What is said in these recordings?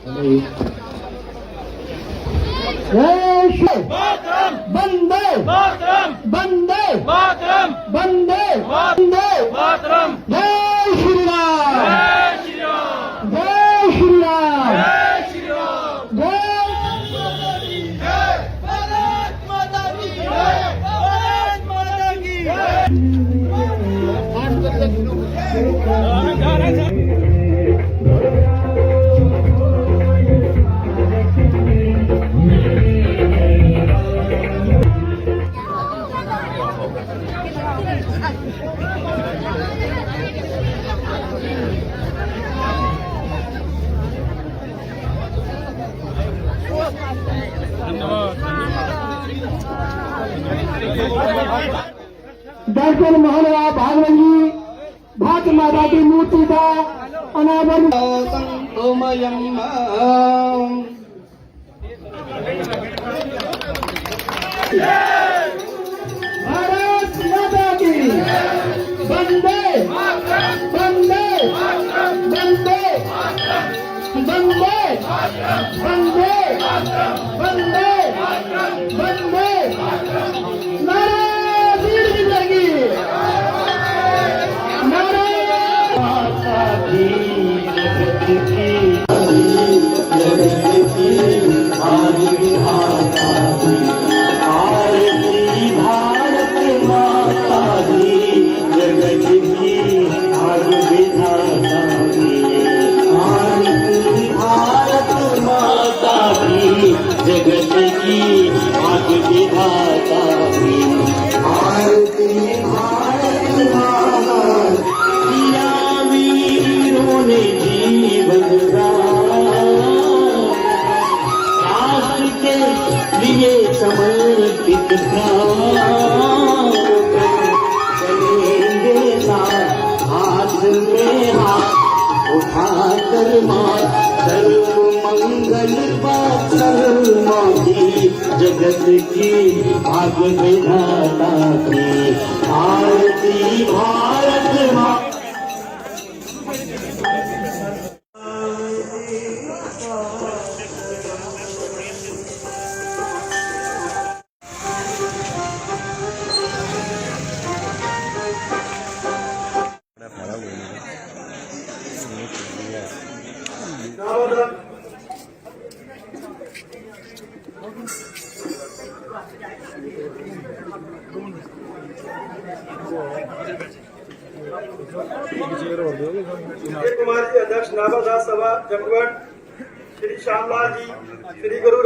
वंदे वंदे वंदे वंदे जय श्री राम, जय श्री राम, जय दर्शन महाराज भागवंगी भात माता की मूर्ति का अनावरण भारत माता की वंदे वंदे वंदे वंदे वंदे वंदे वंदे नारा वीर जिंदगी, नारा माता की जगत की आरती भारत माता की जगत की आरती भारत माता की जगत की आग विधाता की आरती भारत माता किया वीरों ने जीवन राष्ट्र के लिए समर्पित प्राण चलेंगे हाथ में हाथ उठाकर मां सर्व मंगल सर्मा की जगत की आग विधाता की आरती भारत मां। कुमार जी अध्यक्ष नाबादास सभा जमगढ़, श्री श्यामलाल जी, श्री गुरु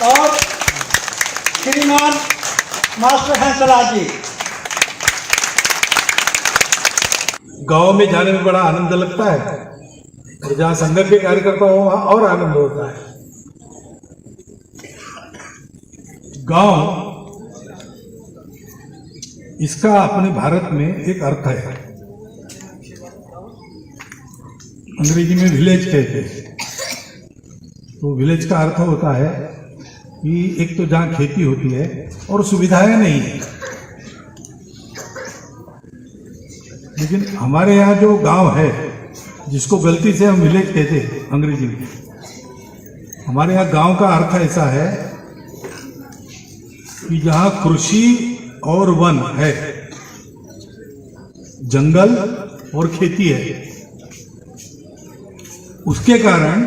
और श्रीमान मास्टर हंसराज जी। गांव में जाने में बड़ा आनंद लगता है और जहाँ संगत के कार्यकर्ता हो वहाँ और आनंद होता है। गांव इसका अपने भारत में एक अर्थ है, अंग्रेजी में विलेज कहते हैं। तो विलेज का अर्थ होता है कि एक तो जहाँ खेती होती है और सुविधाएं नहीं है। लेकिन हमारे यहाँ जो गांव है जिसको गलती से हम विलेज कहते हैं अंग्रेजी में, हमारे यहाँ गांव का अर्थ ऐसा है कि जहाँ कृषि और वन है, जंगल और खेती है, उसके कारण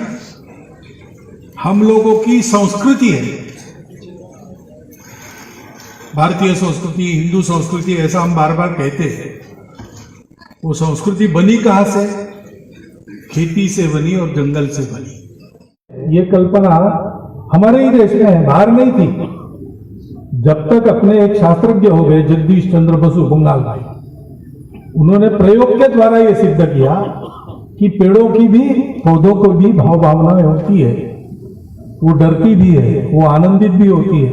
हम लोगों की संस्कृति है, भारतीय संस्कृति, हिंदू संस्कृति, ऐसा हम बार बार कहते हैं। वो संस्कृति बनी कहाँ से? खेती से बनी और जंगल से बनी। ये कल्पना हमारे ही देश में है, बाहर नहीं थी। जब तक अपने एक शास्त्रज्ञ हो गए जगदीश चंद्र बसु बंगाल भाई, उन्होंने प्रयोग के द्वारा ये सिद्ध किया कि पेड़ों की भी, पौधों को भी भाव भावनाएं होती है। वो डरती भी है, वो आनंदित भी होती है,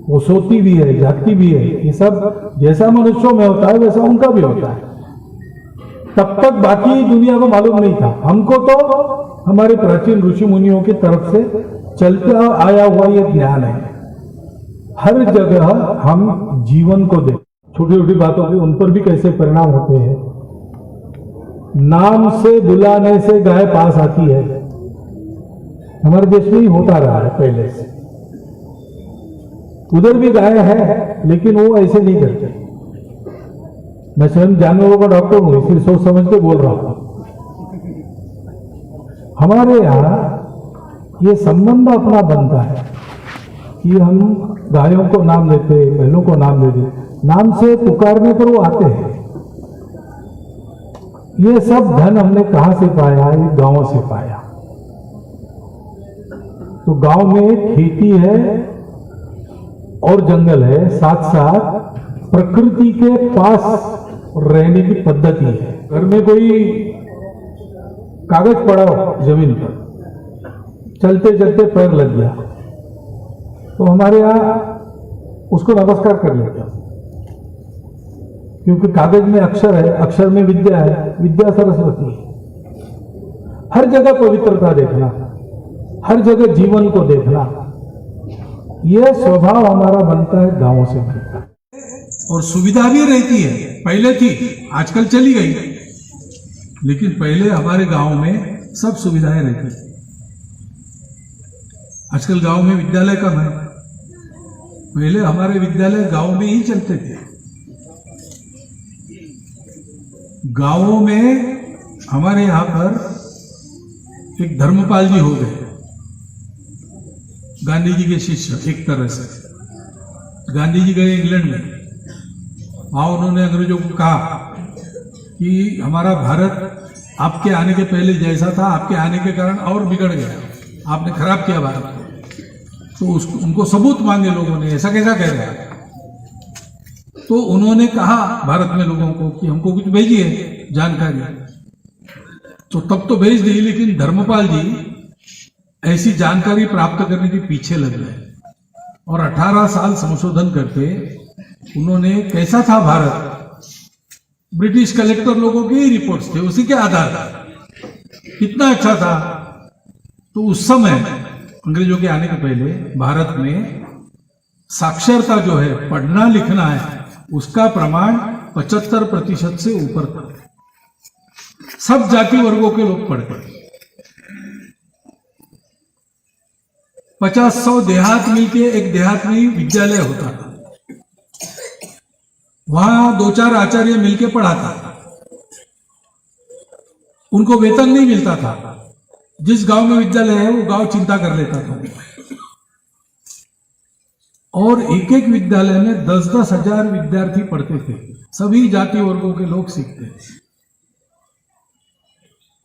वो सोती भी है, जागती भी है। ये सब जैसा मनुष्यों में होता है वैसा उनका भी होता है। तब तक बाकी दुनिया को मालूम नहीं था। हमको तो हमारे प्राचीन ऋषि मुनियों की तरफ से चलता आया हुआ ये ज्ञान है। हर जगह हम जीवन को देख, छोटी छोटी बातों के उन पर भी कैसे परिणाम होते हैं। नाम से बुलाने से गाय पास आती है, हमारे देश में ही होता रहा है पहले से। उधर भी गाय है लेकिन वो ऐसे नहीं करते। मैं स्वयं जानवरों का डॉक्टर हूं, इसलिए सोच समझ के बोल रहा हूं। हमारे यहाँ ये संबंध अपना बनता है कि हम गायों को नाम देते, बैलों को नाम देते, नाम से पुकारने पर वो आते हैं। ये सब धन हमने कहां से पाया? ये गांवों से पाया। तो गांव में खेती है और जंगल है, साथ साथ प्रकृति के पास रहने की पद्धति है। घर में कोई कागज पड़ा हो जमीन पर, चलते चलते पैर लग गया तो हमारे यहाँ उसको नमस्कार कर लेते हैं, क्योंकि कागज में अक्षर है, अक्षर में विद्या है, विद्या सरस्वती है। हर जगह पवित्रता देखना, हर जगह जीवन को देखना, यह स्वभाव हमारा बनता है, गांवों से बनता है। और सुविधा भी रहती है, पहले थी, आजकल चली गई, लेकिन पहले हमारे गांव में सब सुविधाएं रहती थी। आजकल गांव में विद्यालय कम है, पहले हमारे विद्यालय गांव में ही चलते थे। गांवों में हमारे यहां पर एक धर्मपाल जी हो गए, गांधी जी के शिष्य एक तरह से। गांधी जी गए इंग्लैंड में, वहां उन्होंने अंग्रेजों को कहा कि हमारा भारत आपके आने के पहले जैसा था, आपके आने के कारण और बिगड़ गया, आपने खराब किया भारत को। तो उनको सबूत मांगे लोगों ने, ऐसा कैसा कह रहे हैं? तो उन्होंने कहा भारत में लोगों को कि हमको कुछ भेजिए जानकारी। तो तब तो भेज दी, लेकिन धर्मपाल जी ऐसी जानकारी प्राप्त करने के पीछे लग गए और 18 साल संशोधन करके उन्होंने कैसा था भारत, ब्रिटिश कलेक्टर लोगों की ही रिपोर्ट्स थे, उसी के आधार पर कितना अच्छा था। तो उस समय अंग्रेजों के आने के पहले भारत में साक्षरता जो है, पढ़ना लिखना है, उसका प्रमाण 75% से ऊपर था। सब जाति वर्गों के लोग पढ़ते। 50-100 देहात मिलके एक देहात में ही विद्यालय होता था, वहां 2-4 आचार्य मिलके पढ़ाता था, उनको वेतन नहीं मिलता था। जिस गांव में विद्यालय है वो गांव चिंता कर लेता था, और एक एक विद्यालय में 10-10 हजार विद्यार्थी पढ़ते थे, सभी जाति वर्गों के लोग सीखते थे।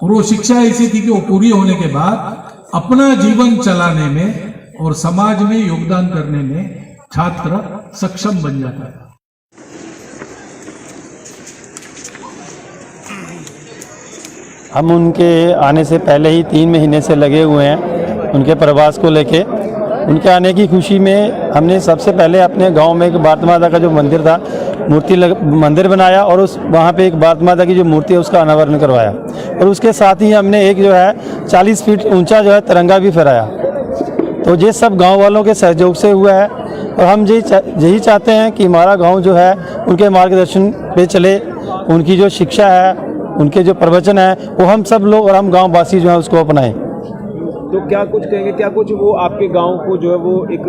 और वो शिक्षा ऐसी थी कि वो पूरी होने के बाद अपना जीवन चलाने में और समाज में योगदान करने में छात्र सक्षम बन जाता था। हम उनके आने से पहले ही 3 महीने से लगे हुए हैं उनके प्रवास को लेके। उनके आने की खुशी में हमने सबसे पहले अपने गांव में एक भारत माता का जो मंदिर था, मंदिर बनाया और उस वहाँ पे एक भारत माता की जो मूर्ति है उसका अनावरण करवाया, और उसके साथ ही हमने एक जो है 40 फीट ऊंचा जो है तिरंगा भी फहराया। तो ये सब गांव वालों के सहयोग से हुआ है, और हम यही चाहते हैं कि हमारा गांव जो है उनके मार्गदर्शन पे चले, उनकी जो शिक्षा है, उनके जो प्रवचन है, वो हम सब लोग और हम गाँव वासी जो है उसको अपनाएं। तो क्या कुछ कहेंगे, क्या कुछ वो आपके गांव को जो है वो एक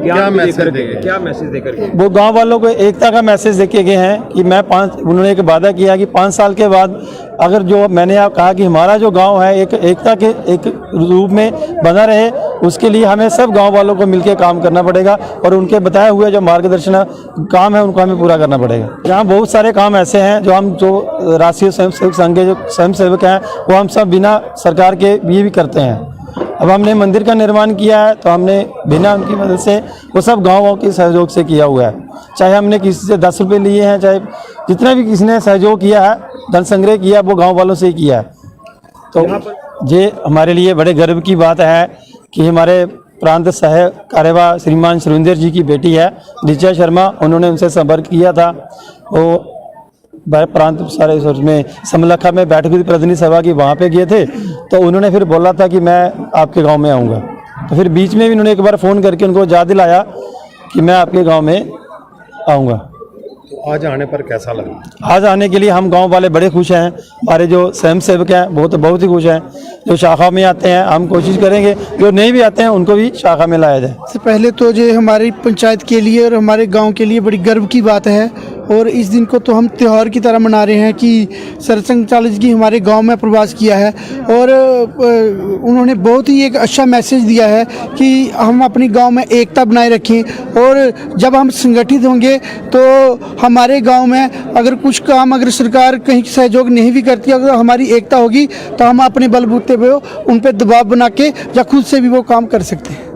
ज्ञान देकर के, क्या मैसेज देकर के? वो गांव वालों को एकता का मैसेज देके गए हैं कि उन्होंने एक वादा किया कि 5 साल के बाद अगर जो मैंने आप कहा कि हमारा जो गांव है एक एकता के एक रूप में बना रहे, उसके लिए हमें सब गांव वालों को मिलकर काम करना पड़ेगा, और उनके बताए हुए जो मार्गदर्शन काम है उनको हमें पूरा करना पड़ेगा। जहाँ बहुत सारे काम ऐसे हैं जो हम जो राष्ट्रीय स्वयंसेवक संघ के जो स्वयंसेवक हैं वो हम सब बिना सरकार के ये भी करते हैं। अब हमने मंदिर का निर्माण किया है तो हमने बिना उनकी मदद से वो सब गाँवों के सहयोग से किया हुआ है। चाहे हमने किसी से 10 रुपये लिए हैं, चाहे जितना भी किसी ने सहयोग किया है, धन संग्रह किया, वो गांव वालों से ही किया है। तो ये हमारे लिए बड़े गर्व की बात है कि हमारे प्रांत सह कार्यवाह श्रीमान सुरेंद्र जी की बेटी है ऋचा शर्मा, उन्होंने उनसे संपर्क किया था। वो प्रांत सारे में समलखा में बैठक हुई प्रतिनिधि सभा की, वहाँ पे गए थे, तो उन्होंने फिर बोला था कि मैं आपके गांव में आऊँगा। तो फिर बीच में भी उन्होंने एक बार फ़ोन करके उनको याद दिलाया कि मैं आपके गांव में आऊँगा। आज आने पर कैसा लगा? आज आने के लिए हम गांव वाले बड़े खुश हैं। हमारे जो स्वयं सेवक हैं वो तो बहुत ही खुश हैं। जो शाखा में आते हैं हम कोशिश करेंगे, जो नहीं भी आते हैं उनको भी शाखा में लाया जाए। सबसे पहले तो जो हमारी पंचायत के लिए और हमारे गांव के लिए बड़ी गर्व की बात है, और इस दिन को तो हम त्यौहार की तरह मना रहे हैं कि सरसंघ चालक जी हमारे गांव में प्रवास किया है, और उन्होंने बहुत ही एक अच्छा मैसेज दिया है कि हम अपनी गांव में एकता बनाए रखें, और जब हम संगठित होंगे तो हमारे गांव में अगर कुछ काम अगर सरकार कहीं सहयोग नहीं भी करती, अगर हमारी एकता होगी तो हम अपने बलबूते पे उन पर दबाव बना के या खुद से भी वो काम कर सकते हैं।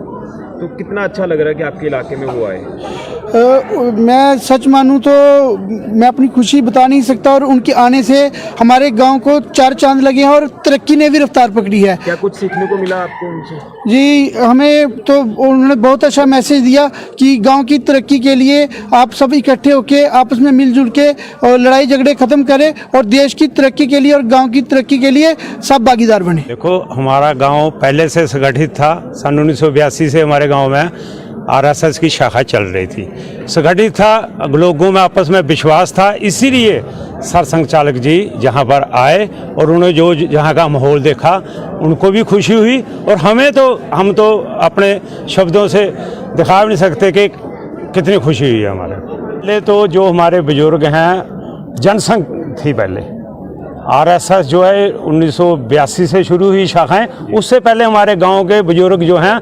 तो कितना अच्छा लग रहा है कि आपके इलाके में वो आए? मैं सच मानूं तो मैं अपनी खुशी बता नहीं सकता, और उनके आने से हमारे गांव को चार चांद लगे हैं और तरक्की ने भी रफ्तार पकड़ी है। क्या कुछ सीखने को मिला आपको उनसे? जी, हमें तो उन्होंने बहुत अच्छा मैसेज दिया कि गांव की तरक्की के लिए आप सब इकट्ठे होकर आपस में मिलजुल के और लड़ाई झगड़े ख़त्म करें, और देश की तरक्की के लिए और गाँव की तरक्की के लिए सब भागीदार बने। देखो, हमारा गांव पहले से संगठित था। सन 1982 से हमारे गांव में आरएसएस की शाखा चल रही थी, संगठित था, लोगों में आपस में विश्वास था। इसीलिए सरसंघ चालक जी जहां पर आए और उन्होंने जो जहां का माहौल देखा उनको भी खुशी हुई, और हम तो अपने शब्दों से दिखा भी नहीं सकते कि कितनी खुशी हुई है हमारे। पहले तो जो हमारे बुजुर्ग हैं, जनसंघ थी पहले, आरएसएस जो है 1982 से शुरू हुई शाखाएं। उससे पहले हमारे गांव के बुजुर्ग जो हैं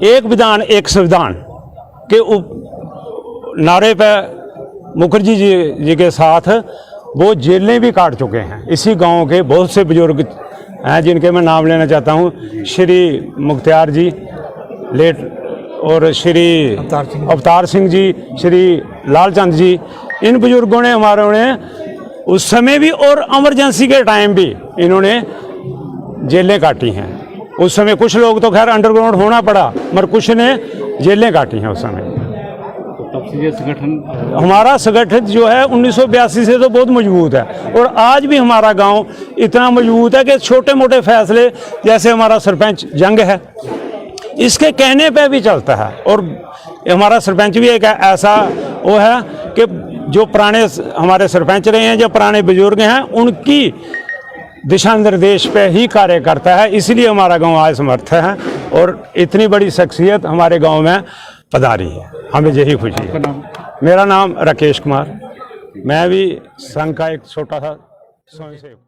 एक विधान एक संविधान के नारे पे मुखर्जी जी के साथ वो जेलें भी काट चुके हैं। इसी गांव के बहुत से बुजुर्ग हैं जिनके मैं नाम लेना चाहता हूं, श्री मुख्तियार जी लेट, और श्री अवतार सिंह जी, श्री लालचंद जी। इन बुजुर्गों ने हमारे उस समय भी और इमरजेंसी के टाइम भी इन्होंने जेलें काटी हैं। उस समय कुछ लोग तो खैर अंडरग्राउंड होना पड़ा, मगर कुछ ने जेलें काटी हैं उस समय। तो तब से ये संगठन हमारा संगठित जो है 1982 से तो बहुत मजबूत है, और आज भी हमारा गांव इतना मजबूत है कि छोटे मोटे फैसले, जैसे हमारा सरपंच जंग है, इसके कहने पे भी चलता है। और हमारा सरपंच भी एक ऐसा वो है कि जो पुराने हमारे सरपंच रहे हैं, जो पुराने बुजुर्ग हैं, उनकी दिशा निर्देश पे ही कार्य करता है। इसलिए हमारा गांव आज समर्थ है, और इतनी बड़ी शख्सियत हमारे गांव में पधारी है, हमें यही खुशी है। मेरा नाम राकेश कुमार, मैं भी संघ का एक छोटा सा स्वयंसेवक।